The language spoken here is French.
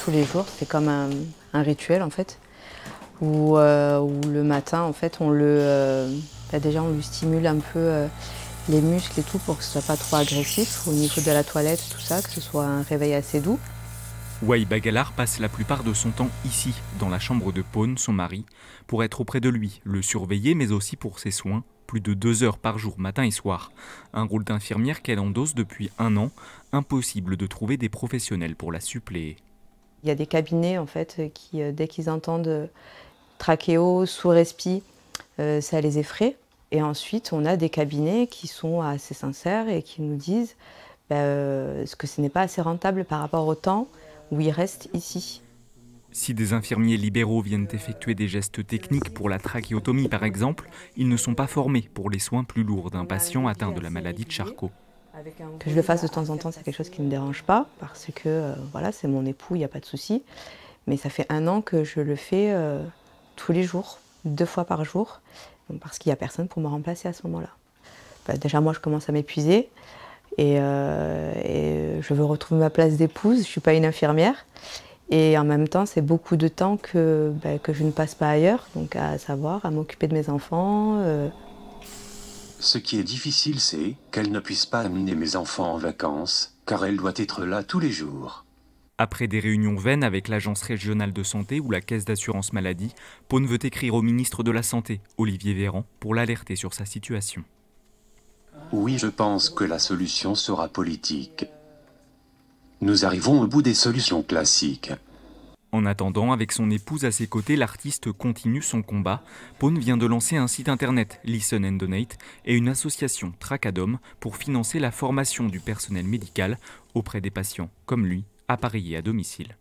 tous les jours. C'est comme un rituel en fait, où le matin en fait déjà on lui stimule un peu les muscles et tout pour que ce soit pas trop agressif au niveau de la toilette, tout ça, que ce soit un réveil assez doux. Waï Bagalar passe la plupart de son temps ici, dans la chambre de Pone, son mari, pour être auprès de lui, le surveiller, mais aussi pour ses soins, plus de 2 heures par jour, matin et soir. Un rôle d'infirmière qu'elle endosse depuis 1 an, impossible de trouver des professionnels pour la suppléer. Il y a des cabinets en fait qui, dès qu'ils entendent trachéo, sous-respi, ça les effraie. Et ensuite, on a des cabinets qui sont assez sincères et qui nous disent que ce n'est pas assez rentable par rapport au temps où ils restent ici. Si des infirmiers libéraux viennent effectuer des gestes techniques pour la trachéotomie par exemple, ils ne sont pas formés pour les soins plus lourds d'un patient atteint de la maladie de Charcot. Que je le fasse de temps en temps, c'est quelque chose qui ne me dérange pas, parce que voilà, c'est mon époux, il n'y a pas de souci. Mais ça fait 1 an que je le fais tous les jours, 2 fois par jour, parce qu'il n'y a personne pour me remplacer à ce moment-là. Déjà, moi, je commence à m'épuiser et je veux retrouver ma place d'épouse. Je ne suis pas une infirmière. Et en même temps, c'est beaucoup de temps que je ne passe pas ailleurs, donc à savoir à m'occuper de mes enfants. Ce qui est difficile, c'est qu'elle ne puisse pas amener mes enfants en vacances, car elle doit être là tous les jours. Après des réunions vaines avec l'Agence régionale de santé ou la Caisse d'assurance maladie, Pone veut écrire au ministre de la Santé, Olivier Véran, pour l'alerter sur sa situation. Oui, je pense que la solution sera politique. Nous arrivons au bout des solutions classiques. En attendant, avec son épouse à ses côtés, l'artiste continue son combat. Pone vient de lancer un site internet, Listen and Donate, et une association, Tracadom, pour financer la formation du personnel médical auprès des patients comme lui, appareillés à domicile.